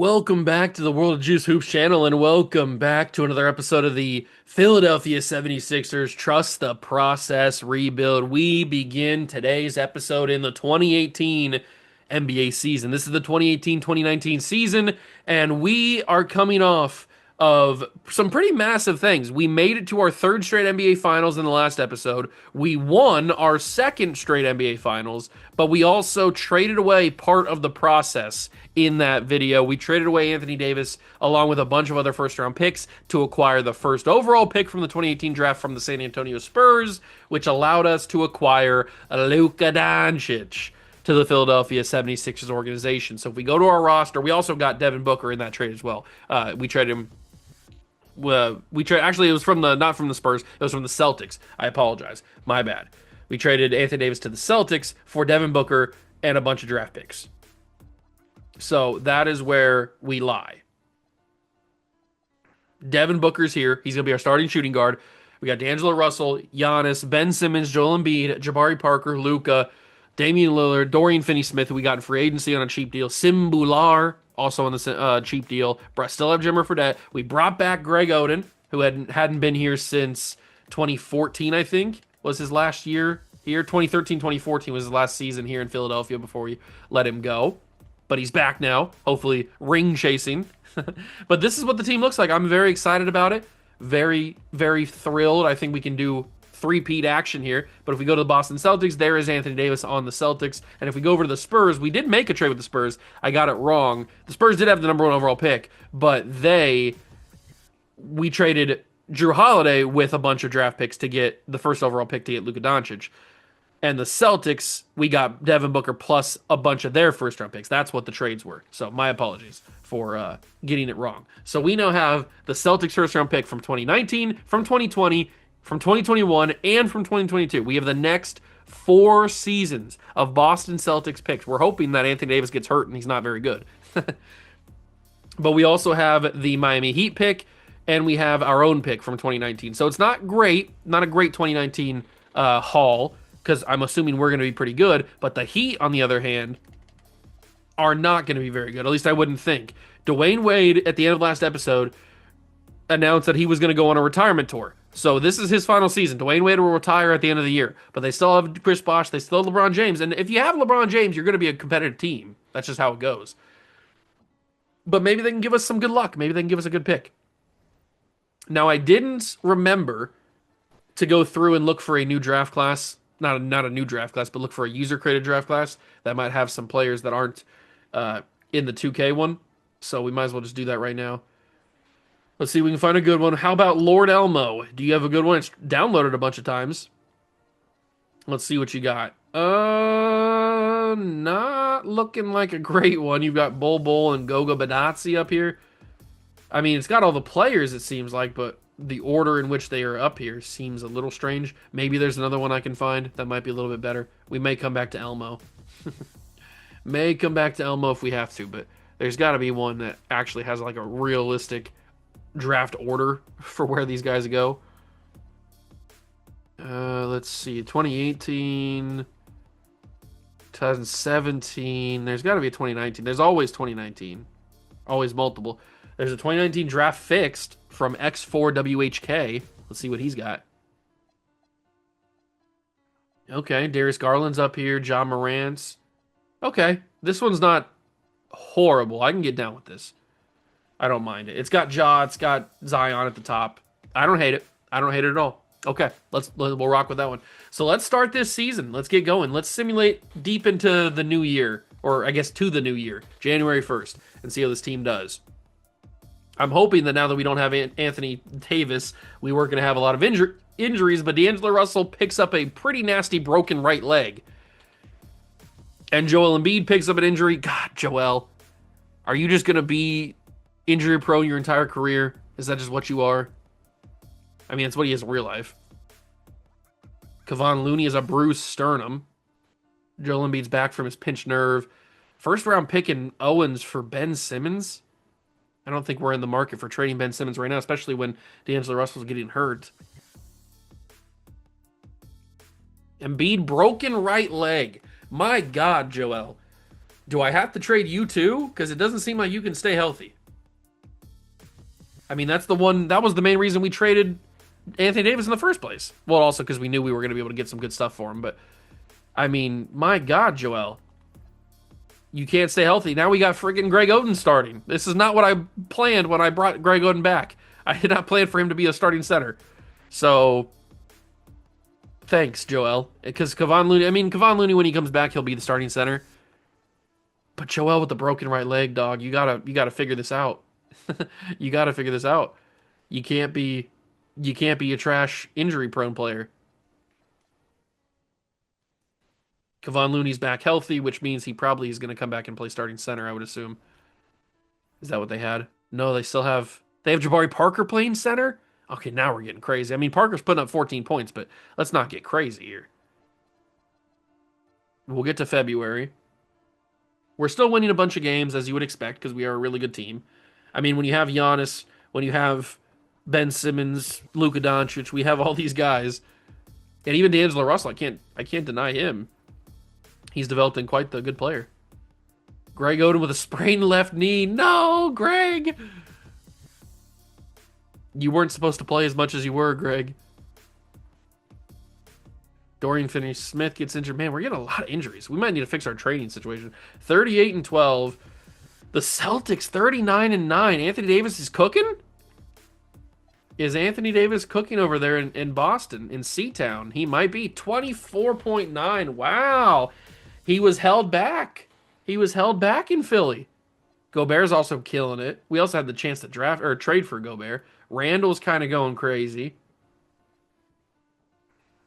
Welcome back to the World of Juice Hoops channel, and welcome back to another episode of the Philadelphia 76ers Trust the Process Rebuild. We begin today's episode in the 2018 NBA season. This is the 2018-2019 season, and we are coming off of some pretty massive things. We made it to our third straight NBA Finals in the last episode. We won our second straight NBA Finals, but we also traded away part of the process in that video. We traded away Anthony Davis along with a bunch of other first round picks to acquire the first overall pick from the 2018 draft from the San Antonio Spurs, which allowed us to acquire Luka Doncic to the Philadelphia 76ers organization. So if we go to our roster, we also got Devin Booker in that trade as well. We traded him. Actually, it was from the not from the Spurs. It was from the Celtics. I apologize. My bad. We traded Anthony Davis to the Celtics for Devin Booker and a bunch of draft picks. So that is where we lie. Devin Booker's here. He's going to be our starting shooting guard. We got D'Angelo Russell, Giannis, Ben Simmons, Joel Embiid, Jabari Parker, Luka, Damian Lillard, Dorian Finney-Smith, who we got in free agency on a cheap deal, Simbular, also on the cheap deal. Still have Jimmer Fredette. We brought back Greg Oden, who hadn't been here since 2014, I think, was his last year here. 2013-2014 was his last season here in Philadelphia before we let him go. But he's back now, hopefully ring chasing. But this is what the team looks like. I'm very excited about it. Very, very thrilled. I think we can do three-peat action here. But if we go to the Boston Celtics, there is Anthony Davis on the Celtics. And if we go over to the Spurs, we did make a trade with the Spurs. I got it wrong. The Spurs did have the number one overall pick, but we traded Drew Holiday with a bunch of draft picks to get the first overall pick to get Luka Doncic. And the Celtics, we got Devin Booker plus a bunch of their first-round picks. That's what the trades were. So my apologies for getting it wrong. So we now have the Celtics first-round pick from 2019, from 2020, from 2021, and from 2022. We have the next 4 seasons of Boston Celtics picks. We're hoping that Anthony Davis gets hurt and he's not very good. But we also have the Miami Heat pick, and we have our own pick from 2019. So it's not great, not a great 2019 haul, because I'm assuming we're going to be pretty good. But the Heat, on the other hand, are not going to be very good. At least I wouldn't think. Dwayne Wade, at the end of last episode, announced that he was going to go on a retirement tour. So this is his final season. Dwayne Wade will retire at the end of the year. But they still have Chris Bosh. They still have LeBron James. And if you have LeBron James, you're going to be a competitive team. That's just how it goes. But maybe they can give us some good luck. Maybe they can give us a good pick. Now, I didn't remember to go through and look for a new draft class. Not a new draft class, but look for a user-created draft class that might have some players that aren't in the 2K one. So we might as well just do that right now. Let's see if we can find a good one. How about Lord Elmo? Do you have a good one? It's downloaded a bunch of times. Let's see what you got. Not looking like a great one. You've got Bol and Goga Badatsi up here. I mean, it's got all the players, it seems like, but the order in which they are up here seems a little strange. Maybe there's another one I can find that might be a little bit better. We may come back to Elmo. May come back to Elmo if we have to, but there's got to be one that actually has like a realistic draft order for where these guys go. Let's see. 2018, 2017. There's got to be a 2019. There's always 2019. Always multiple. There's a 2019 draft fixed from X4WHK. Let's see what he's got. Okay, Darius Garland's up here. John Morant's. Okay, this one's not horrible. I can get down with this. I don't mind it. It's got Ja. It's got Zion at the top. I don't hate it. I don't hate it at all. Okay, we'll rock with that one. So let's start this season. Let's get going. Let's simulate deep into the new year, or I guess to the new year, January 1st, and see how this team does. I'm hoping that now that we don't have Anthony Davis, we weren't going to have a lot of injuries, but D'Angelo Russell picks up a pretty nasty broken right leg. And Joel Embiid picks up an injury. God, Joel, are you just going to be injury prone your entire career? Is that just what you are? I mean, it's what he is in real life. Kevon Looney is a bruised sternum. Joel Embiid's back from his pinched nerve. First round pick in Owens for Ben Simmons. I don't think we're in the market for trading Ben Simmons right now, especially when D'Angelo Russell's getting hurt. Embiid, broken right leg. My God, Joel. Do I have to trade you too? Because it doesn't seem like you can stay healthy. I mean, that's the one. That was the main reason we traded Anthony Davis in the first place. Well, also because we knew we were going to be able to get some good stuff for him. But I mean, my God, Joel, you can't stay healthy. Now we got freaking Greg Oden starting. This is not what I planned when I brought Greg Oden back. I did not plan for him to be a starting center. So thanks, Joel. Because Kevon Looney, Kevon Looney, when he comes back, he'll be the starting center. But Joel with the broken right leg, dog, you gotta figure this out. You gotta figure this out. You can't be a trash injury prone player. Kevon Looney's back healthy, which means he probably is going to come back and play starting center, I would assume. Is that what they had? No, they have Jabari Parker playing center? Okay, now we're getting crazy. I mean, Parker's putting up 14 points, but let's not get crazy here. We'll get to February. We're still winning a bunch of games, as you would expect, because we are a really good team. I mean, when you have Giannis, when you have Ben Simmons, Luka Doncic, we have all these guys, and even D'Angelo Russell. I can't deny him. He's developed in quite the good player. Greg Oden with a sprained left knee. No, Greg! You weren't supposed to play as much as you were, Greg. Dorian Finney-Smith gets injured. Man, we're getting a lot of injuries. We might need to fix our training situation. 38-12. The Celtics 39-9. Anthony Davis is cooking? Is Anthony Davis cooking over there in Boston, in Seatown? He might be. 24.9. Wow. He was held back. He was held back in Philly. Gobert's also killing it. We also had the chance to draft or trade for Gobert. Randall's kind of going crazy.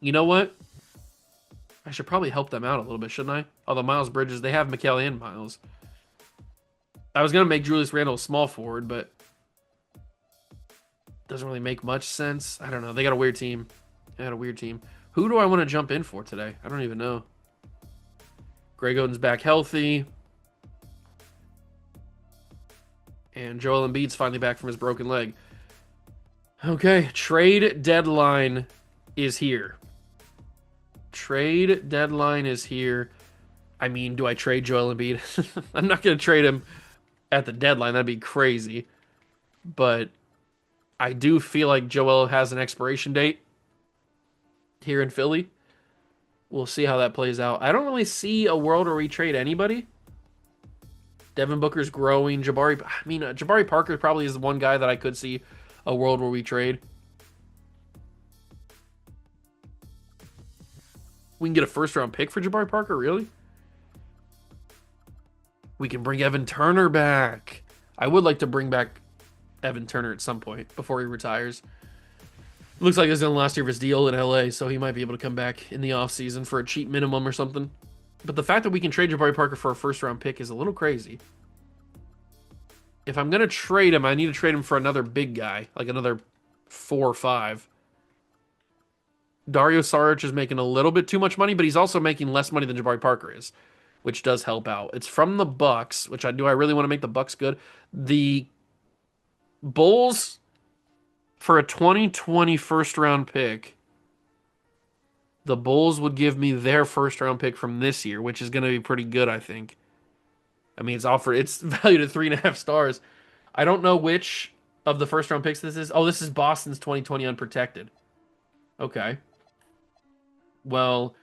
You know what? I should probably help them out a little bit, shouldn't I? Although Miles Bridges, they have Mikal and Miles. I was going to make Julius Randle a small forward, but doesn't really make much sense. I don't know. They got a weird team. Who do I want to jump in for today? I don't even know. Greg Oden's back healthy. And Joel Embiid's finally back from his broken leg. Okay, trade deadline is here. Trade deadline is here. I mean, do I trade Joel Embiid? I'm not going to trade him at the deadline. That'd be crazy. But I do feel like Joel has an expiration date here in Philly. We'll see how that plays out. I don't really see a world where we trade anybody. Devin Booker's growing. Jabari Parker probably is the one guy that I could see a world where we trade. We can get a first-round pick for Jabari Parker, really? We can bring Evan Turner back. I would like to bring back Evan Turner at some point before he retires. Looks like it's in the last year of his deal in LA, so he might be able to come back in the offseason for a cheap minimum or something. But the fact that we can trade Jabari Parker for a first-round pick is a little crazy. If I'm going to trade him, I need to trade him for another big guy, like another 4 or 5. Dario Saric is making a little bit too much money, but he's also making less money than Jabari Parker is, which does help out. It's from the Bucks, which I really want to make the Bucks good. The Bulls, for a 2020 first-round pick, the Bulls would give me their first-round pick from this year, which is going to be pretty good, I think. I mean, it's valued at 3.5 stars. I don't know which of the first-round picks this is. Oh, this is Boston's 2020 unprotected. Okay. Well,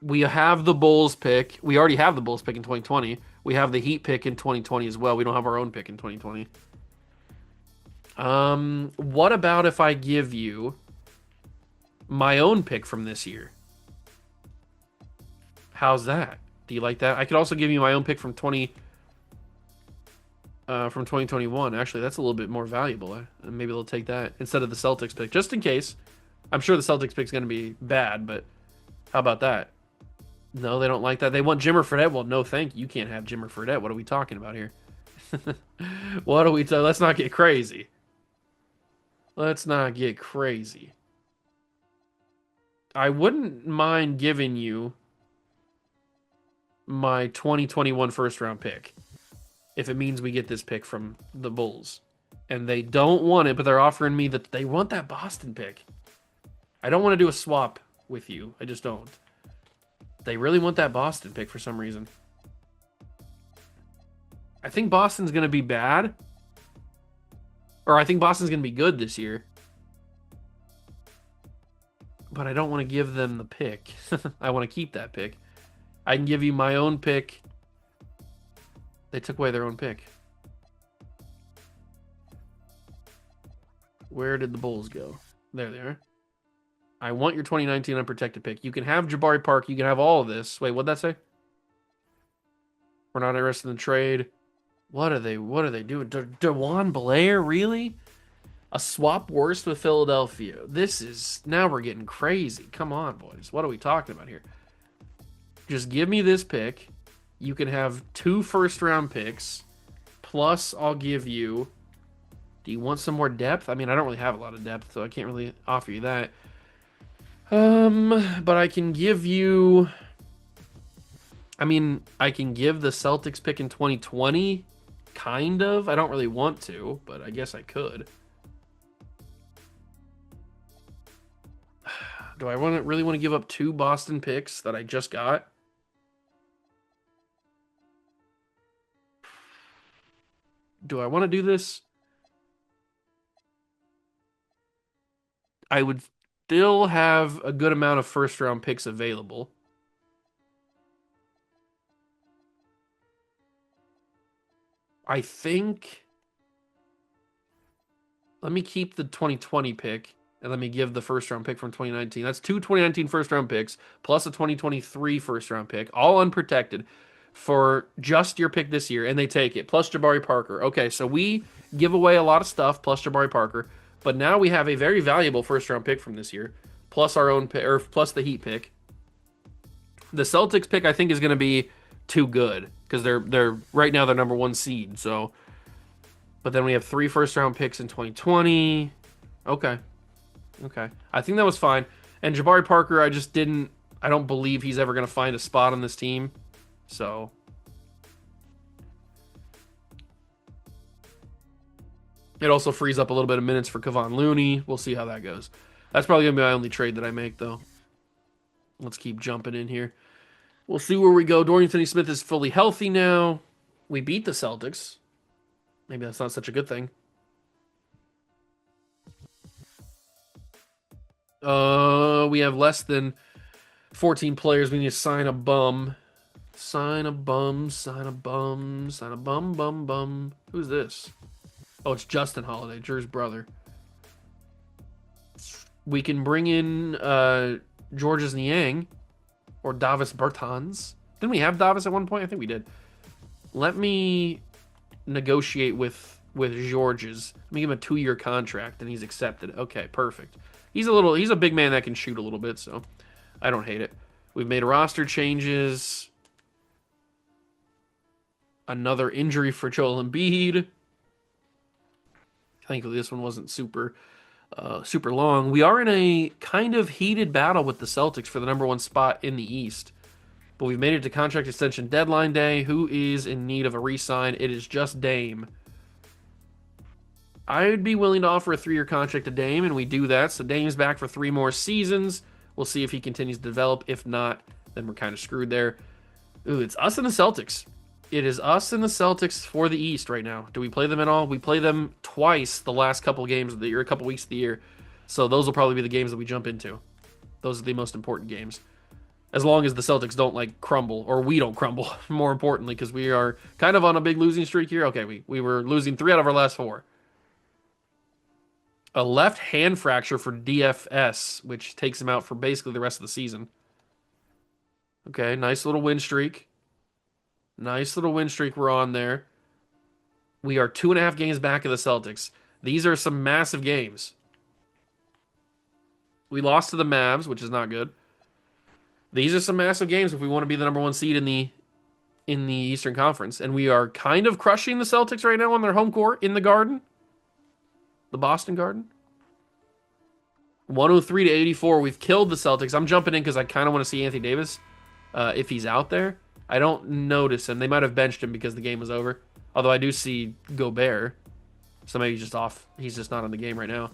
we have the Bulls pick. We already have the Bulls pick in 2020. We have the Heat pick in 2020 as well. We don't have our own pick in 2020. What about if I give you my own pick from this year? How's that? Do you like that? I could also give you my own pick from 2021. Actually, that's a little bit more valuable. Maybe they'll take that instead of the Celtics pick, just in case. I'm sure the Celtics pick's going to be bad, but how about that? No, they don't like that. They want Jimmer Fredette. Well, no, thank you. You can't have Jimmer Fredette. What are we talking about here? What are we talking? Let's not get crazy. Let's not get crazy. I wouldn't mind giving you my 2021 first round pick if it means we get this pick from the Bulls. And they don't want it, but they're offering me that they want that Boston pick. I don't want to do a swap with you. I just don't. They really want that Boston pick for some reason. I think Boston's going to be bad. Or I think Boston's going to be good this year. But I don't want to give them the pick. I want to keep that pick. I can give you my own pick. They took away their own pick. Where did the Bulls go? There they are. I want your 2019 unprotected pick. You can have Jabari Park. You can have all of this. Wait, what'd that say? We're not interested in the trade. What are they doing? DeJuan Blair, really? A swap worst with Philadelphia. This is... Now we're getting crazy. Come on, boys. What are we talking about here? Just give me this pick. You can have 2 first-round picks. Plus, I'll give you... Do you want some more depth? I mean, I don't really have a lot of depth, so I can't really offer you that. But I can give you... I mean, I can give the Celtics pick in 2020. Kind of. I don't really want to, but I guess I could. Do I really want to give up 2 Boston picks that I just got? Do I want to do this? I would still have a good amount of first-round picks available. I think... Let me keep the 2020 pick, and let me give the first-round pick from 2019. That's 2 2019 first-round picks, plus a 2023 first-round pick, all unprotected, for just your pick this year, and they take it, plus Jabari Parker. Okay, so we give away a lot of stuff, plus Jabari Parker, but now we have a very valuable first-round pick from this year, plus our own pick, or plus the Heat pick. The Celtics pick, I think, is going to be too good, because they're right now they're number 1 seed, so... But then we have 3 first-round picks in 2020. Okay. I think that was fine. And Jabari Parker, I don't believe he's ever going to find a spot on this team. So. It also frees up a little bit of minutes for Kevon Looney. We'll see how that goes. That's probably going to be my only trade that I make, though. Let's keep jumping in here. We'll see where we go. Dorian Finney-Smith is fully healthy now. We beat the Celtics. Maybe that's not such a good thing. We have less than 14 players. We need to sign a bum. Sign a bum. Who's this? Oh, it's Justin Holiday, Jer's brother. We can bring in Georges Niang or Davis Bertans. Didn't we have Davis at one point? I think we did. Let me negotiate with Georges. Let me give him a 2-year contract, and he's accepted. Okay, perfect. He's a big man that can shoot a little bit, so I don't hate it. We've made roster changes. Another injury for Joel Embiid. Thankfully, this one wasn't super long. We are in a kind of heated battle with the Celtics for the number 1 spot in the East. But we've made it to contract extension deadline day. Who is in need of a re-sign? It is just Dame. I would be willing to offer a 3-year contract to Dame, and we do that. So Dame's back for 3 more seasons. We'll see if he continues to develop. If not, then we're kind of screwed there. Ooh, it's us and the Celtics. It is us and the Celtics for the East right now. Do we play them at all? We play them twice the last couple games of the year, a couple weeks of the year. So those will probably be the games that we jump into. Those are the most important games. As long as the Celtics don't, crumble, or we don't crumble, more importantly, because we are kind of on a big losing streak here. Okay, we were losing 3 out of our last 4. A left hand fracture for DFS, which takes him out for basically the rest of the season. Okay, nice little win streak. We're on there. We are 2.5 games back of the Celtics. These are some massive games. We lost to the Mavs, which is not good. These are some massive games if we want to be the number 1 seed in the Eastern Conference. And we are kind of crushing the Celtics right now on their home court in the Garden. The Boston Garden. 103-84. We've killed the Celtics. I'm jumping in because I kind of want to see Anthony Davis if he's out there. I don't notice him. They might have benched him because the game was over. Although I do see Gobert. So maybe he's just off. He's just not on the game right now.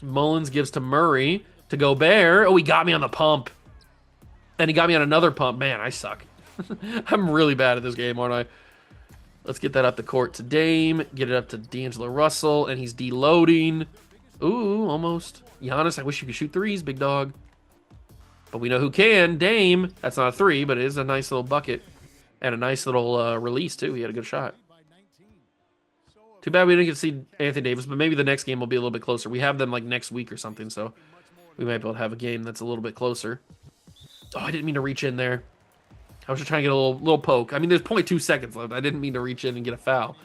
Mullins gives to Murray. To Gobert. Oh, he got me on the pump. Then he got me on another pump. Man, I suck. I'm really bad at this game, aren't I? Let's get that up the court to Dame. Get it up to D'Angelo Russell, and he's deloading. Ooh, almost. Giannis, I wish you could shoot threes, big dog. But we know who can. Dame. That's not a three, but it is a nice little bucket. And a nice little release, too. He had a good shot. Too bad we didn't get to see Anthony Davis, but maybe the next game will be a little bit closer. We have them like next week or something, so we might be able to have a game that's a little bit closer. Oh, I didn't mean to reach in there. I was just trying to get a little poke. I mean, there's 0.2 seconds left. I didn't mean to reach in and get a foul.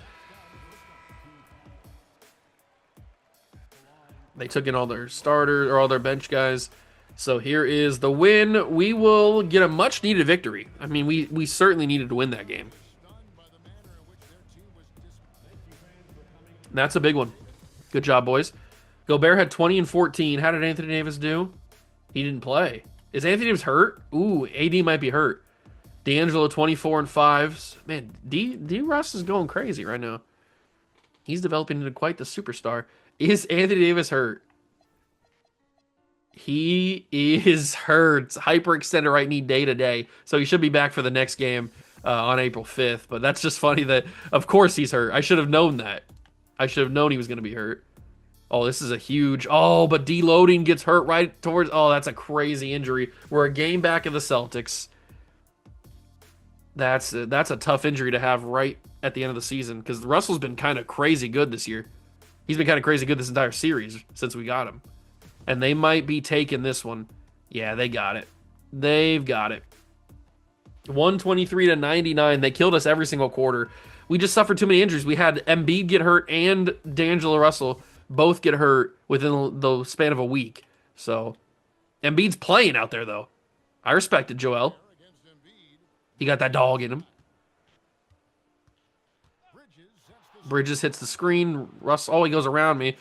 They took in all their starters or all their bench guys. So here is the win. We will get a much-needed victory. I mean, we certainly needed to win that game. That's a big one. Good job, boys. Gobert had 20 and 14. How did Anthony Davis do? He didn't play. Is Anthony Davis hurt? Ooh, AD might be hurt. D'Angelo 24 and 5. Man, D Russ is going crazy right now. He's developing into quite the superstar. Is Anthony Davis hurt? He is hurt. Hyperextended right knee day to day. So he should be back for the next game on April 5th. But that's just funny that, of course, he's hurt. I should have known that. I should have known he was going to be hurt. Oh, this is a huge... Oh, but deloading gets hurt right towards... Oh, that's a crazy injury. We're a game back of the Celtics. That's a tough injury to have right at the end of the season because Russell's been kind of crazy good this year. He's been kind of crazy good this entire series since we got him. And they might be taking this one. Yeah, they got it. They've got it. 123 to 99. They killed us every single quarter. We just suffered too many injuries. We had Embiid get hurt and D'Angelo Russell both get hurt within the span of a week. So, Embiid's playing out there, though. I respected Joel. He got that dog in him. Bridges hits the screen. Russ, he goes around me.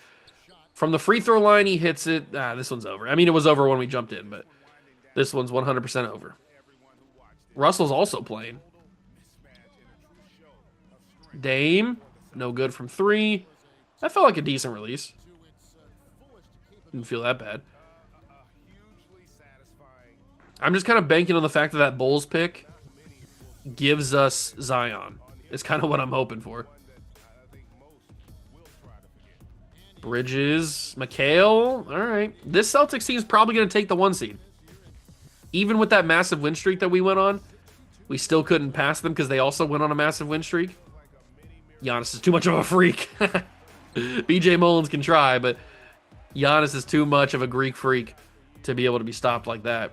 From the free throw line, he hits it. This one's over. I mean, it was over when we jumped in, but this one's 100% over. Russell's also playing. Dame, no good from three. That felt like a decent release. Didn't feel that bad. I'm just kind of banking on the fact that that Bulls pick gives us Zion. It's kind of what I'm hoping for. Bridges, McHale. All right. This Celtics team is probably going to take the 1 seed. Even with that massive win streak that we went on, we still couldn't pass them because they also went on a massive win streak. Giannis is too much of a freak. BJ Mullins can try, but Giannis is too much of a Greek freak to be able to be stopped like that.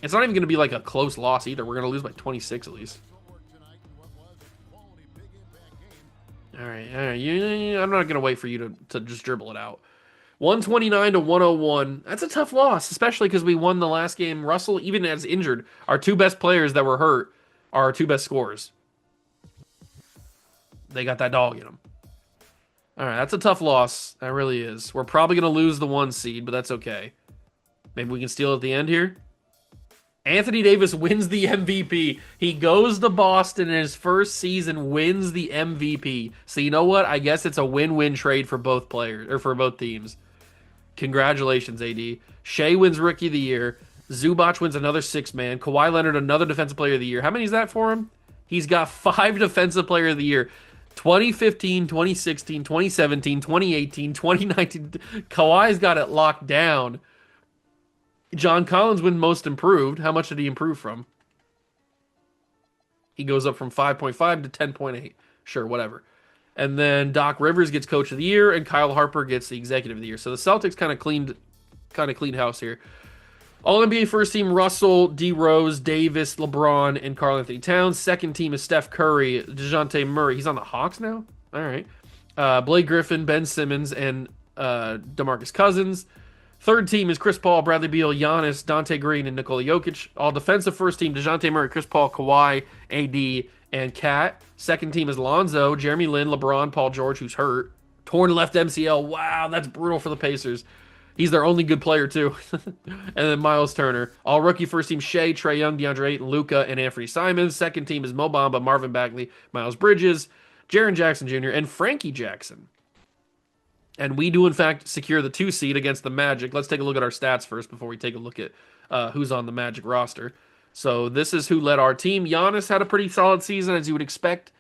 It's not even going to be like a close loss either. We're going to lose by 26 at least. All right. I'm not going to wait for you to just dribble it out. 129 to 101. That's a tough loss, especially because we won the last game. Russell, even as injured, our two best players that were hurt are our two best scorers. They got that dog in them. All right, that's a tough loss. That really is. We're probably going to lose the 1 seed, but that's okay. Maybe we can steal at the end here. Anthony Davis wins the MVP. He goes to Boston in his first season, wins the MVP. So you know what? I guess it's a win-win trade for both players or for both teams. Congratulations, AD. Shea wins Rookie of the Year. Zubac wins another 6-man. Kawhi Leonard another Defensive Player of the Year. How many is that for him? He's got 5 Defensive Player of the Year. 2015, 2016, 2017, 2018, 2019. Kawhi's got it locked down. John Collins win Most Improved. How much did he improve from? He goes up from 5.5 to 10.8. Sure, whatever. And then Doc Rivers gets Coach of the Year, and Kyle Harper gets the Executive of the Year. So the Celtics kind of cleaned house here. All-NBA first team, Russell, D. Rose, Davis, LeBron, and Karl-Anthony Towns. Second team is Steph Curry, DeJounte Murray. He's on the Hawks now? All right. Blake Griffin, Ben Simmons, and DeMarcus Cousins. Third team is Chris Paul, Bradley Beal, Giannis, Dante Green, and Nikola Jokic. All defensive first team, DeJounte Murray, Chris Paul, Kawhi, AD, and Kat. Second team is Lonzo, Jeremy Lin, LeBron, Paul George, who's hurt. Torn left MCL. Wow, that's brutal for the Pacers. He's their only good player, too. And then Miles Turner. All rookie first team, Shea, Trae Young, DeAndre Ayton, Luka, and Anthony Simons. Second team is Mo Bamba, Marvin Bagley, Miles Bridges, Jaren Jackson Jr., and Frankie Jackson. And we do, in fact, secure the 2 seed against the Magic. Let's take a look at our stats first before we take a look at who's on the Magic roster. So this is who led our team. Giannis had a pretty solid season, as you would expect.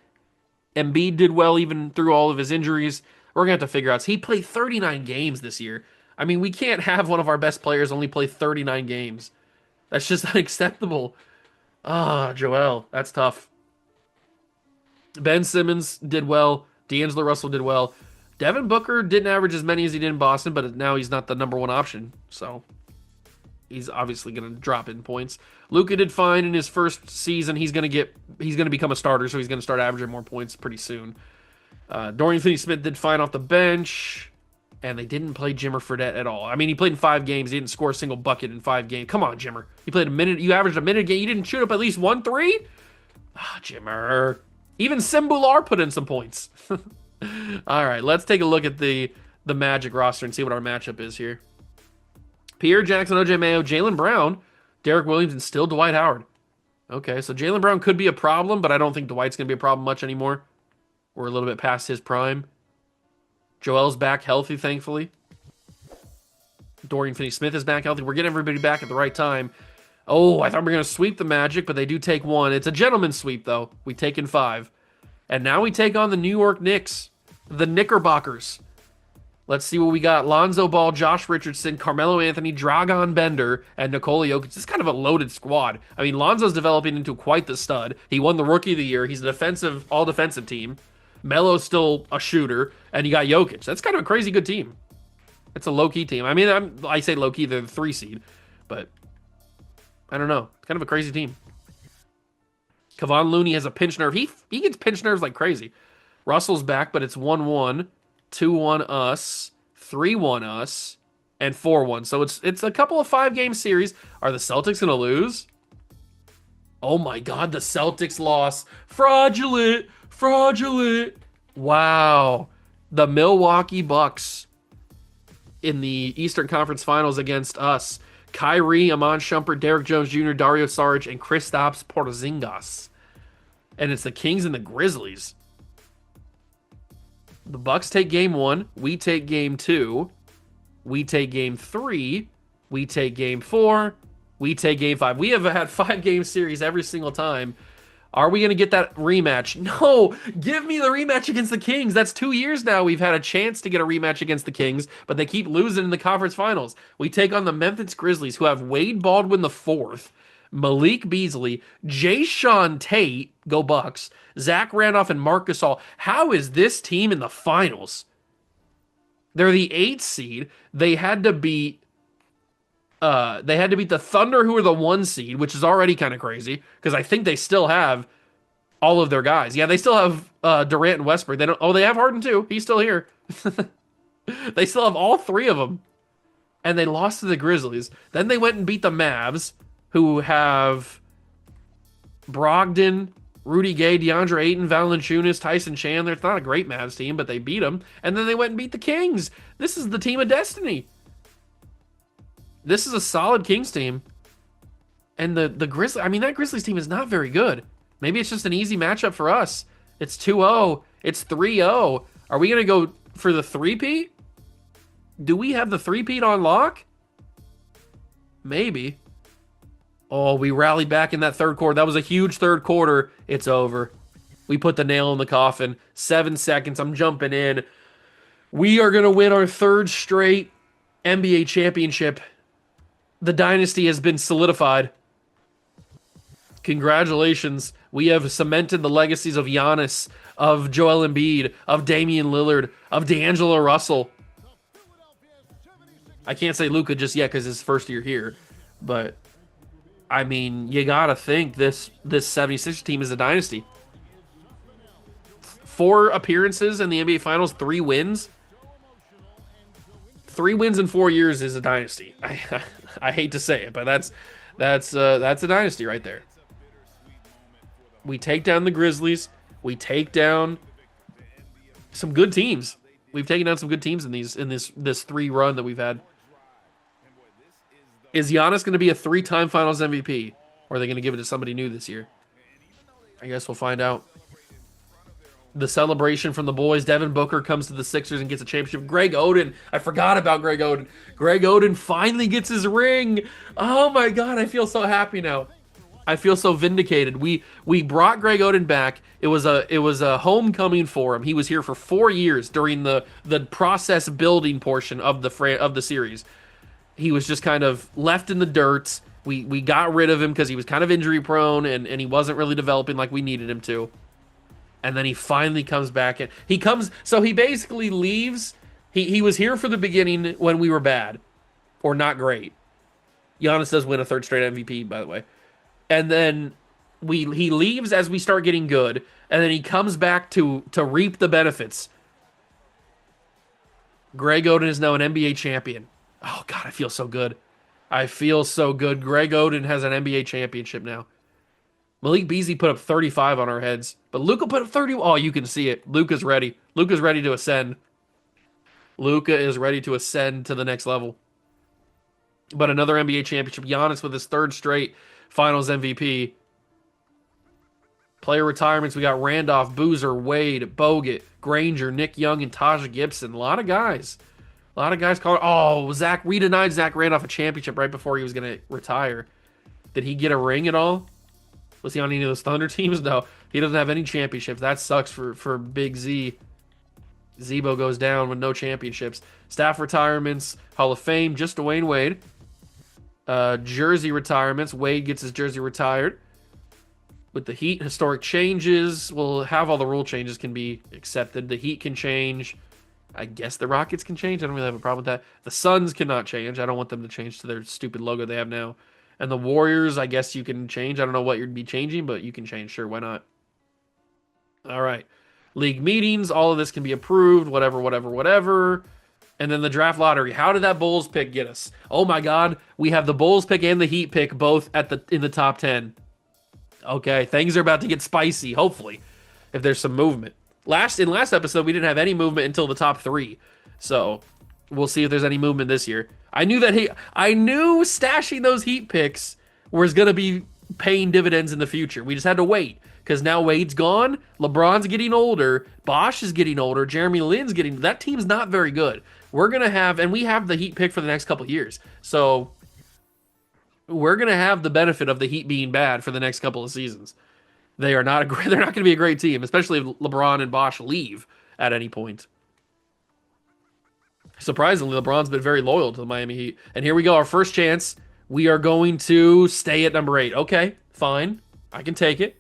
Embiid did well even through all of his injuries. We're going to have to figure out. So he played 39 games this year. I mean, we can't have one of our best players only play 39 games. That's just unacceptable. Ah, Joel, that's tough. Ben Simmons did well. D'Angelo Russell did well. Devin Booker didn't average as many as he did in Boston, but now he's not the number one option. So he's obviously going to drop in points. Luka did fine in his first season. He's going to become a starter, so he's going to start averaging more points pretty soon. Dorian Finney-Smith did fine off the bench, and they didn't play Jimmer Fredette at all. I mean, he played in 5 games. He didn't score a single bucket in 5 games. Come on, Jimmer. You played a minute. You averaged a minute a game. You didn't shoot up at least 1 3? Ah, Jimmer. Even Simbular put in some points. All right, let's take a look at the Magic roster and see what our matchup is here. Pierre Jackson, OJ Mayo, Jaylen Brown, Derek Williams, and still Dwight Howard. Okay, so Jaylen Brown could be a problem, but I don't think Dwight's going to be a problem much anymore. We're a little bit past his prime. Joel's back healthy, thankfully. Dorian Finney-Smith is back healthy. We're getting everybody back at the right time. Oh, I thought we were going to sweep the Magic, but they do take 1. It's a gentleman's sweep, though. We take in 5. And now we take on the New York Knicks, the Knickerbockers. Let's see what we got. Lonzo Ball, Josh Richardson, Carmelo Anthony, Dragan Bender, and Nikola Jokic. This is kind of a loaded squad. I mean, Lonzo's developing into quite the stud. He won the Rookie of the Year. He's a all-defensive team. Melo's still a shooter, and you got Jokic. That's kind of a crazy good team. It's a low-key team. I mean, I say low-key, they're the 3 seed, but I don't know. It's kind of a crazy team. Kevon Looney has a pinch nerve. He gets pinch nerves like crazy. Russell's back, but it's 1-1, 2-1 us, 3-1 us, and 4-1. So it's a couple of 5-game series. Are the Celtics going to lose? Oh my God, the Celtics lost. Fraudulent. Wow. The Milwaukee Bucks in the Eastern Conference Finals against us. Kyrie, Amon Shumpert, Derek Jones Jr., Dario Saric, and Kristaps Porzingis. And it's the Kings and the Grizzlies. The Bucks take game 1. We take game 2. We take game 3. We take game 4. We take game 5. We have had 5-game series every single time. Are we going to get that rematch? No! Give me the rematch against the Kings. That's 2 years now we've had a chance to get a rematch against the Kings, but they keep losing in the conference finals. We take on the Memphis Grizzlies, who have Wade Baldwin IV, Malik Beasley, Jayshawn Tate, go Bucks, Zach Randolph, and Marc Gasol. How is this team in the finals? They're the 8th seed. They had to beat the Thunder, who are the 1 seed, which is already kind of crazy because I think they still have all of their guys. Yeah, they still have Durant and Westbrook. They have Harden too. He's still here. They still have all 3 of them. And they lost to the Grizzlies. Then they went and beat the Mavs, who have Brogdon, Rudy Gay, DeAndre Ayton, Valanciunas, Tyson Chandler. It's not a great Mavs team, but they beat them. And then they went and beat the Kings. This is the team of destiny. This is a solid Kings team. And the Grizzlies, I mean, that Grizzlies team is not very good. Maybe it's just an easy matchup for us. It's 2-0. It's 3-0. Are we going to go for the 3-peat? Do we have the 3-peat on lock? Maybe. Oh, we rallied back in that third quarter. That was a huge third quarter. It's over. We put the nail in the coffin. 7 seconds. I'm jumping in. We are going to win our 3rd straight NBA championship. The dynasty has been solidified. Congratulations. We have cemented the legacies of Giannis, of Joel Embiid, of Damian Lillard, of D'Angelo Russell. I can't say Luka just yet because it's his first year here. But, I mean, you got to think this 76ers team is a dynasty. 4 appearances in the NBA Finals, 3 wins. 3 wins in 4 years is a dynasty. I hate to say it, but that's a dynasty right there. We take down the Grizzlies. We take down some good teams. We've taken down some good teams in this 3 run that we've had. Is Giannis going to be a 3-time Finals MVP, or are they going to give it to somebody new this year? I guess we'll find out. The celebration from the boys. Devin Booker comes to the Sixers and gets a championship. Greg Oden. I forgot about Greg Oden. Greg Oden finally gets his ring. Oh my God, I feel so happy now. I feel so vindicated. We brought Greg Oden back. It was a homecoming for him. He was here for 4 years during the process building portion of the series. He was just kind of left in the dirt. We got rid of him because he was kind of injury prone and he wasn't really developing like we needed him to. And then he finally comes back and he basically leaves. He was here for the beginning when we were bad or not great. Giannis does win a third straight MVP, by the way. And then he leaves as we start getting good, and then he comes back to reap the benefits. Greg Oden is now an NBA champion. Oh God, I feel so good. I feel so good. Greg Oden has an NBA championship now. Malik Beasley put up 35 on our heads, but Luka put up 30. Oh, you can see it. Luka's ready. Luka's ready to ascend. Luka is ready to ascend to the next level. But another NBA championship. Giannis with his third straight Finals MVP. Player retirements. We got Randolph, Boozer, Wade, Bogut, Granger, Nick Young, and Taj Gibson. A lot of guys. A lot of guys calling. Oh, we denied Zach Randolph a championship right before he was going to retire. Did he get a ring at all? Was he on any of those Thunder teams? No. He doesn't have any championships. That sucks for Big Z. Zebo goes down with no championships. Staff retirements. Hall of Fame. Just Dwayne Wade. Jersey retirements. Wade gets his jersey retired. With the Heat, historic changes. We'll have all the rule changes can be accepted. The Heat can change. I guess the Rockets can change. I don't really have a problem with that. The Suns cannot change. I don't want them to change to their stupid logo they have now. And the Warriors, I guess you can change. I don't know what you'd be changing, but you can change. Sure, why not? All right. League meetings. All of this can be approved. Whatever. And then the draft lottery. How did that Bulls pick get us? Oh my God. We have the Bulls pick and the Heat pick both in the top 10. Okay. Things are about to get spicy, hopefully, if there's some movement. In last episode, we didn't have any movement until the top 3. So we'll see if there's any movement this year. I knew stashing those Heat picks was going to be paying dividends in the future. We just had to wait. Because now Wade's gone, LeBron's getting older, Bosh is getting older, Jeremy Lin's getting... That team's not very good. We're going to have... And we have the Heat pick for the next couple of years. So we're going to have the benefit of the Heat being bad for the next couple of seasons. They're not going to be a great team, especially if LeBron and Bosh leave at any point. Surprisingly, LeBron's been very loyal to the Miami Heat. And here we go, our first chance. We are going to stay at number 8. Okay, fine. I can take it.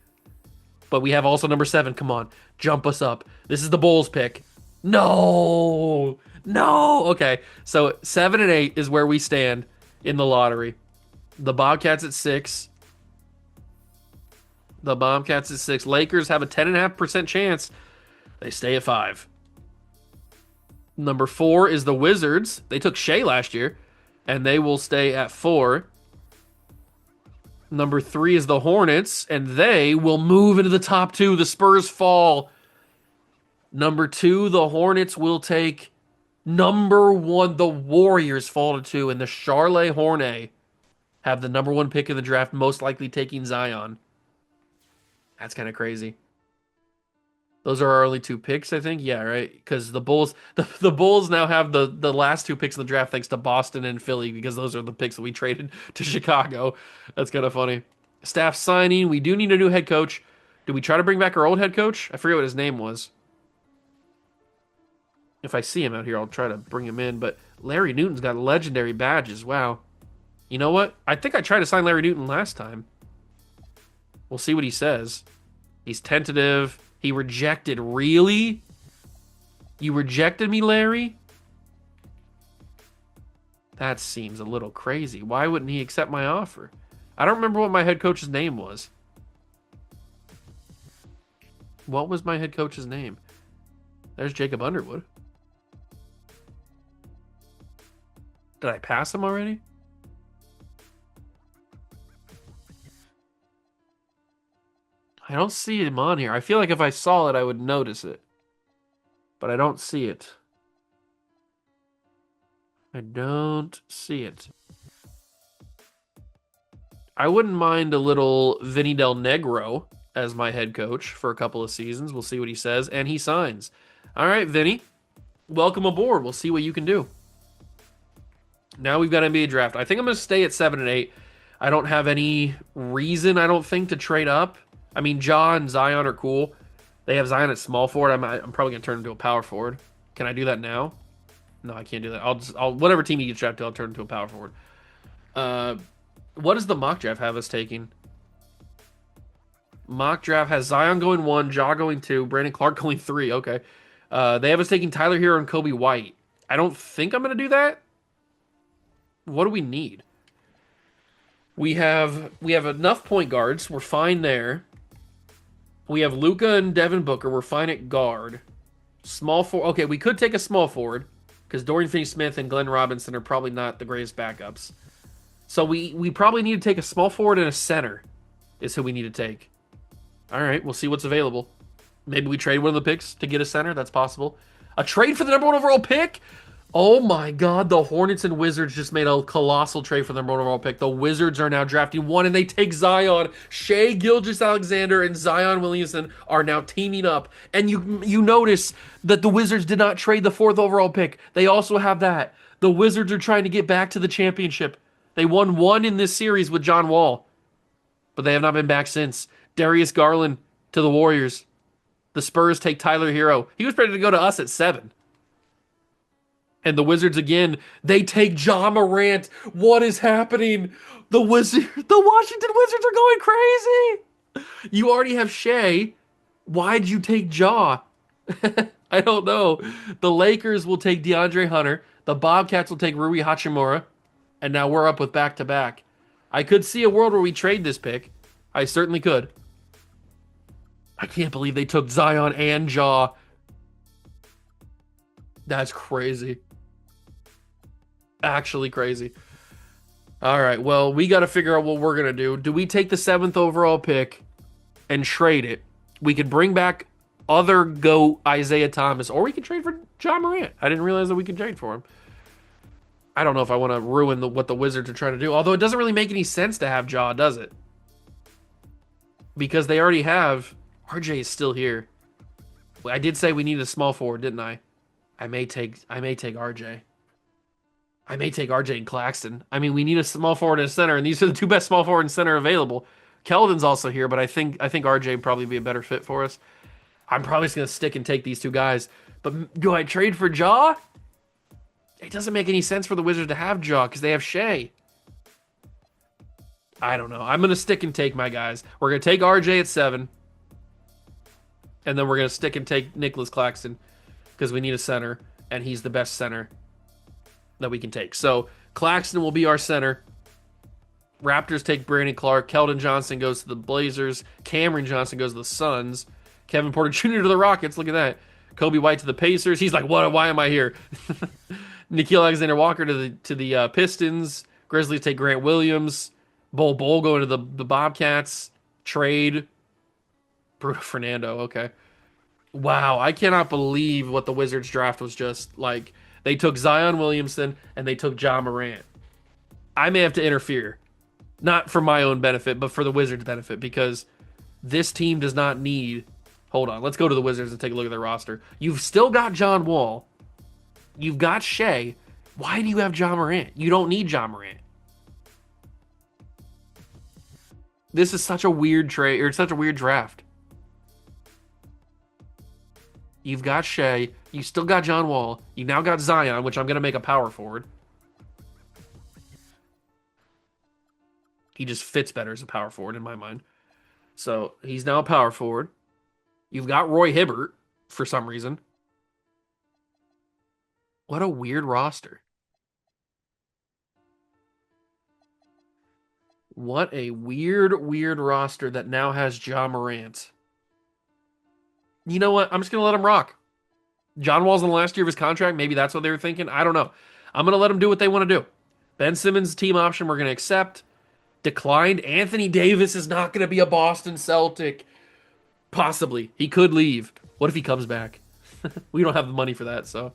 But we have also number 7. Come on, jump us up. This is the Bulls pick. No. Okay, so 7 and 8 is where we stand in the lottery. The Bobcats at 6. Lakers have a 10.5% chance. They stay at 5. Number 4 is the Wizards. They took Shea last year, and they will stay at 4. Number 3 is the Hornets, and they will move into the top 2. The Spurs fall. Number 2, the Hornets will take. Number 1, the Warriors fall to 2, and the Charlotte Hornets have the number 1 pick of the draft, most likely taking Zion. That's kind of crazy. Those are our only 2 picks, I think. Yeah, right? Because the Bulls now have the last 2 picks in the draft thanks to Boston and Philly, because those are the picks that we traded to Chicago. That's kind of funny. Staff signing. We do need a new head coach. Do we try to bring back our old head coach? I forget what his name was. If I see him out here, I'll try to bring him in. But Larry Newton's got legendary badges. Wow. You know what? I think I tried to sign Larry Newton last time. We'll see what he says. He's tentative. He rejected. Really? You rejected me, Larry? That seems a little crazy. Why wouldn't he accept my offer? I don't remember what my head coach's name was. What was my head coach's name? There's Jacob Underwood. Did I pass him already? I don't see him on here. I feel like if I saw it, I would notice it. But I don't see it. I don't see it. I wouldn't mind a little Vinny Del Negro as my head coach for a couple of seasons. We'll see what he says. And he signs. All right, Vinny. Welcome aboard. We'll see what you can do. Now we've got NBA draft. I think I'm going to stay at 7 and 8. I don't have any reason, I don't think, to trade up. I mean, Ja and Zion are cool. They have Zion at small forward. I'm probably gonna turn him into a power forward. Can I do that now? No, I can't do that. I'll whatever team he gets drafted to, I'll turn into a power forward. Uh, what does the mock draft have us taking? Mock draft has Zion going 1, Ja going 2, Brandon Clark going 3. Okay. They have us taking Tyler Hero and Kobe White. I don't think I'm gonna do that. What do we need? We have enough point guards. We're fine there. We have Luca and Devin Booker. We're fine at guard. Small forward. Okay, we could take a small forward because Dorian Finney-Smith and Glenn Robinson are probably not the greatest backups. So we probably need to take a small forward and a center is who we need to take. All right, we'll see what's available. Maybe we trade one of the picks to get a center. That's possible. A trade for the number 1 overall pick? Oh my God, the Hornets and Wizards just made a colossal trade for the number 1 overall pick. The Wizards are now drafting 1, and they take Zion. Shea Gilgeous-Alexander and Zion Williamson are now teaming up. And you notice that the Wizards did not trade the 4th overall pick. They also have that. The Wizards are trying to get back to the championship. They won 1 in this series with John Wall, but they have not been back since. Darius Garland to the Warriors. The Spurs take Tyler Hero. He was ready to go to us at 7. And the Wizards again, they take Ja Morant. What is happening? The Washington Wizards are going crazy. You already have Shea. Why'd you take Ja? I don't know. The Lakers will take DeAndre Hunter. The Bobcats will take Rui Hachimura. And now we're up with back-to-back. I could see a world where we trade this pick. I certainly could. I can't believe they took Zion and Ja. That's crazy. Actually crazy. All right, well, we got to figure out what we're going to do. Do we take the 7th overall pick and trade it? We could bring back other GOAT Isaiah Thomas, or we could trade for Ja Morant. I didn't realize that we could trade for him. I don't know if I want to ruin what the Wizards are trying to do, although it doesn't really make any sense to have Ja, does it? Because they already have... RJ is still here. I did say we need a small forward, didn't I? I may take RJ. I may take RJ and Claxton. I mean, we need a small forward and a center, and these are the 2 best small forward and center available. Keldon's also here, but I think RJ would probably be a better fit for us. I'm probably just going to stick and take these 2 guys. But do I trade for Ja? It doesn't make any sense for the Wizards to have Ja because they have Shea. I don't know. I'm going to stick and take my guys. We're going to take RJ at 7. And then we're going to stick and take Nicholas Claxton because we need a center, and he's the best center that we can take. So Claxton will be our center. Raptors take Brandon Clark. Keldon Johnson goes to the Blazers. Cameron Johnson goes to the Suns. Kevin Porter Jr. to the Rockets. Look at that. Kobe White to the Pacers. He's like, what? Why am I here? Nickeil Alexander-Walker to the Pistons. Grizzlies take Grant Williams. Bol going to the Bobcats. Trade Bruno Fernando. Okay. Wow, I cannot believe what the Wizards draft was just like. They took Zion Williamson and they took Ja Morant. I may have to interfere. Not for my own benefit, but for the Wizards' benefit, because this team does not need... Hold on, let's go to the Wizards and take a look at their roster. You've still got John Wall. You've got Shea. Why do you have Ja Morant? You don't need Ja Morant. This is such a weird trade, or such a weird draft. You've got Shea. You still got John Wall. You now got Zion, which I'm going to make a power forward. He just fits better as a power forward in my mind. So he's now a power forward. You've got Roy Hibbert for some reason. What a weird roster. What a weird roster that now has Ja Morant. You know what? I'm just going to let him rock. John Wall's in the last year of his contract. Maybe that's what they were thinking. I don't know. I'm going to let them do what they want to do. Ben Simmons' team option we're going to accept. Declined. Anthony Davis is not going to be a Boston Celtic. Possibly. He could leave. What if he comes back? We don't have the money for that, so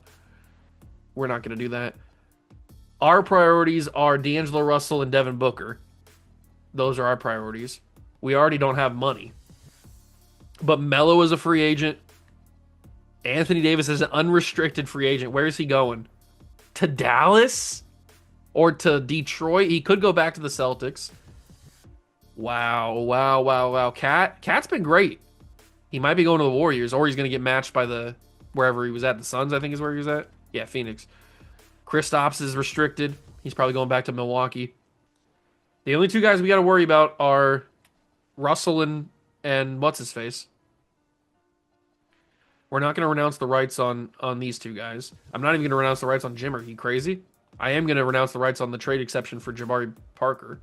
we're not going to do that. Our priorities are D'Angelo Russell and Devin Booker. Those are our priorities. We already don't have money. But Melo is a free agent. Anthony Davis is an unrestricted free agent. Where is he going? To Dallas? Or to Detroit? He could go back to the Celtics. Wow, wow, wow, wow. Cat's been great. He might be going to the Warriors, or he's going to get matched by the wherever he was at. The Suns, I think, is where he was at. Yeah, Phoenix. Kristaps is restricted. He's probably going back to Milwaukee. The only two guys we got to worry about are Russell and what's his face. We're not going to renounce the rights on these two guys. I'm not even going to renounce the rights on Jimmer. Are you crazy? I am going to renounce the rights on the trade exception for Jabari Parker.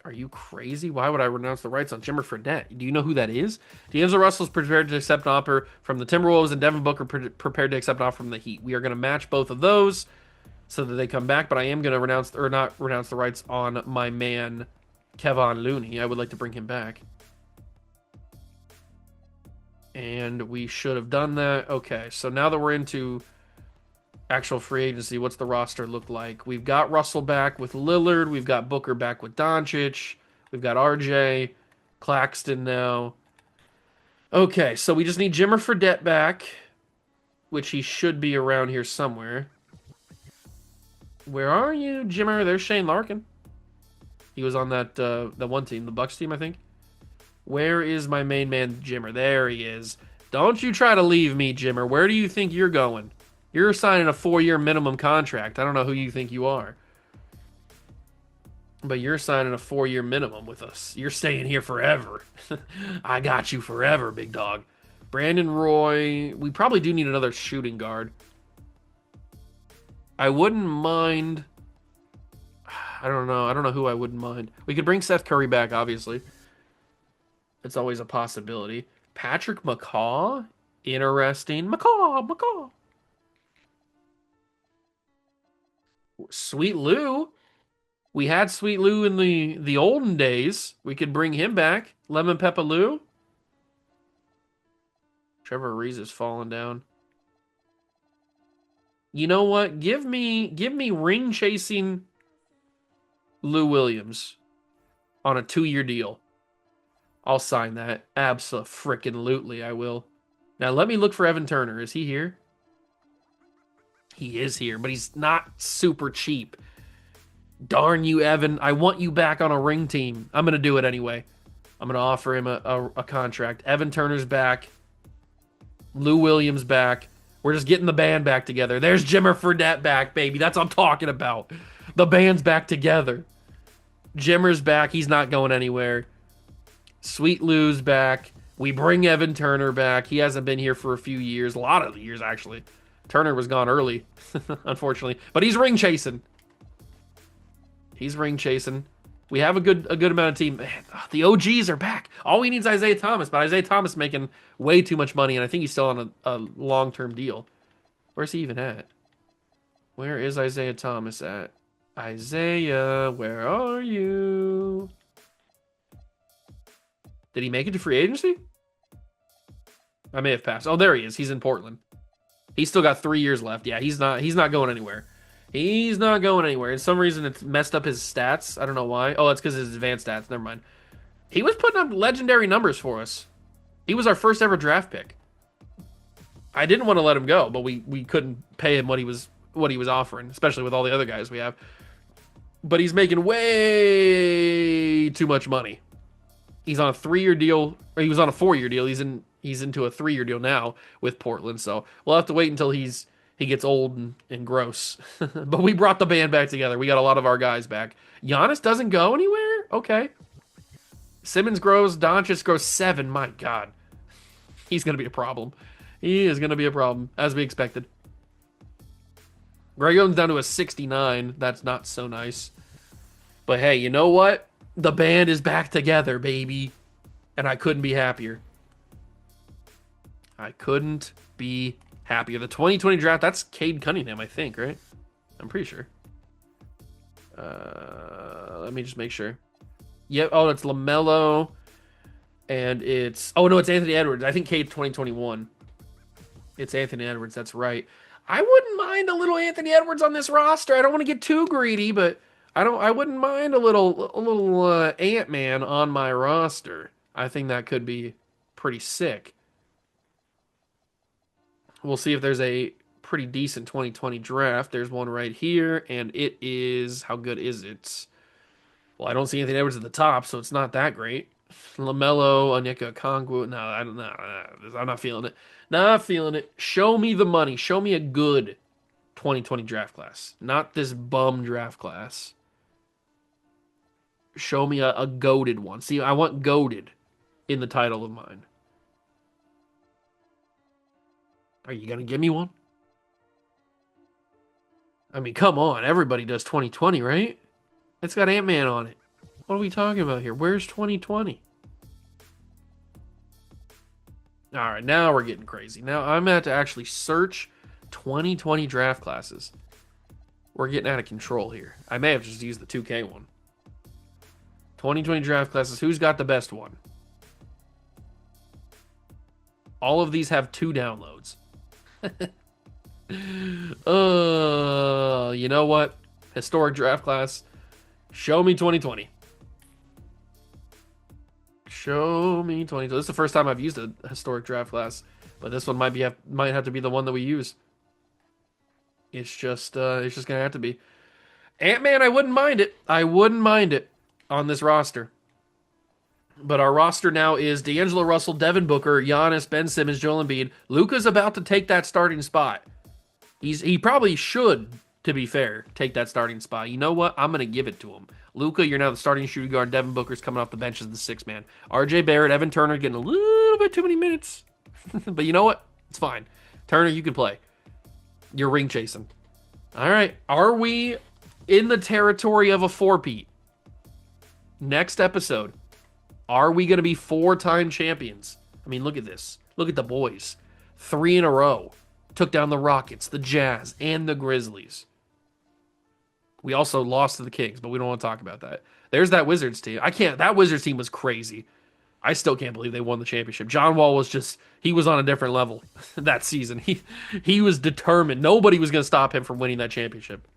Are you crazy? Why would I renounce the rights on Jimmer Fredette? Do you know who that is? D'Angelo Russell's prepared to accept an offer from the Timberwolves, and Devin Booker prepared to accept an offer from the Heat. We are going to match both of those so that they come back, but I am going to renounce or not renounce the rights on my man Kevon Looney. I would like to bring him back. And we should have done that. Okay, so now that we're into actual free agency, what's the roster look like? We've got Russell back with Lillard. We've got Booker back with Doncic. We've got RJ, Claxton now. Okay, so we just need Jimmer Fredette back, which he should be around here somewhere. Where are you, Jimmer? There's Shane Larkin. He was on that one team, the Bucks team, I think. Where is my main man, Jimmer? There he is. Don't you try to leave me, Jimmer. Where do you think you're going? You're signing a 4-year minimum contract. I don't know who you think you are. But you're signing a 4-year minimum with us. You're staying here forever. I got you forever, big dog. Brandon Roy. We probably do need another shooting guard. I wouldn't mind. I don't know. I don't know who I wouldn't mind. We could bring Seth Curry back, obviously. It's always a possibility. Patrick McCaw? Interesting. McCaw. Sweet Lou. We had Sweet Lou in the olden days. We could bring him back. Lemon Pepper Lou. Trevor Ariza is falling down. You know what? Give me ring chasing Lou Williams on a 2-year deal. I'll sign that. Abso-frickin-lutely, I will. Now let me look for Evan Turner. Is he here? He is here, but he's not super cheap. Darn you, Evan. I want you back on a ring team. I'm going to do it anyway. I'm going to offer him a contract. Evan Turner's back. Lou Williams back. We're just getting the band back together. There's Jimmer Fredette back, baby. That's what I'm talking about. The band's back together. Jimmer's back. He's not going anywhere. Sweet Lou's back. We bring Evan Turner back. He hasn't been here for a few years. A lot of years, actually. Turner was gone early, unfortunately. But he's ring chasing. He's ring chasing. We have a good amount of team. Man, the OGs are back. All we need is Isaiah Thomas, but Isaiah Thomas making way too much money, and I think he's still on a long-term deal. Where's he even at? Where is Isaiah Thomas at? Isaiah, where are you? Did he make it to free agency? I may have passed. Oh, there he is. He's in Portland. He's still got 3 years left. Yeah, he's not going anywhere. He's not going anywhere. For some reason, it's messed up his stats. I don't know why. Oh, it's because his advanced stats. Never mind. He was putting up legendary numbers for us. He was our first ever draft pick. I didn't want to let him go, but we couldn't pay him what he was offering, especially with all the other guys we have. But he's making way too much money. He's on a 3-year deal, or he was on a 4-year deal. He's into a 3-year deal now with Portland, so we'll have to wait until he gets old and gross. But we brought the band back together. We got a lot of our guys back. Giannis doesn't go anywhere? Okay. Simmons grows. Doncic grows 7. My God. He's going to be a problem. He is going to be a problem, as we expected. Greg Oden's down to a 69. That's not so nice. But hey, you know what? The band is back together, baby. And I couldn't be happier. I couldn't be happier. The 2020 draft, that's Cade Cunningham, I think, right? I'm pretty sure. Let me just make sure. Yep. Oh, it's LaMelo. And it's... Oh, no, it's Anthony Edwards. I think Cade's 2021. It's Anthony Edwards. That's right. I wouldn't mind a little Anthony Edwards on this roster. I don't want to get too greedy, but I wouldn't mind a little Ant-Man on my roster. I think that could be pretty sick. We'll see if there's a pretty decent 2020 draft. There's one right here, and it is... How good is it? Well, I don't see Anthony Edwards at the top, so it's not that great. LaMelo, Onyeka Okongwu. No, I don't know. I'm not feeling it. Not feeling it. Show me the money. Show me a good 2020 draft class, not this bum draft class. Show me a goated one. See, I want goated in the title of mine. Are you gonna give me one? I mean, come on. Everybody does 2020, right? It's got Ant-Man on it. What are we talking about here? Where's 2020? All right, now we're getting crazy. Now I'm going to have to actually search 2020 draft classes. We're getting out of control here. I may have just used the 2K one. 2020 draft classes. Who's got the best one? All of these have 2 downloads. You know what? Historic draft class. Show me 2020. Show me 2020. This is the first time I've used a historic draft class, but this one might have to be the one that we use. It's just gonna have to be. Ant-Man, I wouldn't mind it. I wouldn't mind it on this roster. But our roster now is D'Angelo Russell, Devin Booker, Giannis, Ben Simmons, Joel Embiid. Luka's about to take that starting spot. He probably should, to be fair, take that starting spot. You know what? I'm gonna give it to him. Luka, you're now the starting shooting guard. Devin Booker's coming off the bench as the 6th man. RJ Barrett, Evan Turner getting a little bit too many minutes. But you know what? It's fine. Turner, you can play. You're ring chasing. All right. Are we in the territory of a 4-peat? Next episode. Are we going to be 4-time champions? I mean, look at this. Look at the boys. 3 in a row. Took down the Rockets, the Jazz, and the Grizzlies. We also lost to the Kings, but we don't want to talk about that. There's that Wizards team. That Wizards team was crazy. I still can't believe they won the championship. John Wall he was on a different level that season. He was determined. Nobody was going to stop him from winning that championship.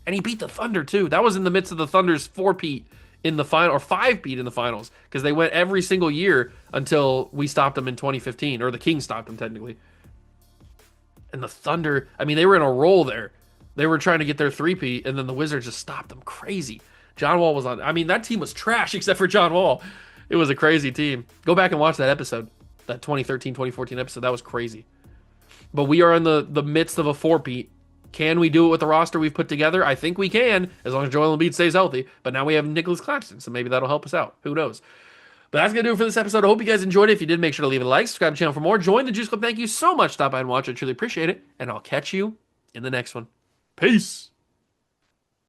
And he beat the Thunder too. That was in the midst of the Thunder's 4-peat in the final, or 5-peat in the finals, because they went every single year until we stopped them in 2015, or the Kings stopped them technically. And the Thunder, I mean, they were in a roll there. They were trying to get their 3-peat, and then the Wizards just stopped them. Crazy. John Wall was on. I mean, that team was trash except for John Wall. It was a crazy team. Go back and watch that episode, that 2013, 2014 episode. That was crazy. But we are in the midst of a 4-peat. Can we do it with the roster we've put together? I think we can, as long as Joel Embiid stays healthy. But now we have Nicholas Claxton, so maybe that'll help us out. Who knows? But that's going to do it for this episode. I hope you guys enjoyed it. If you did, make sure to leave it a like, subscribe to the channel for more. Join the Juice Club. Thank you so much. Stop by and watch. I truly appreciate it. And I'll catch you in the next one. Peace.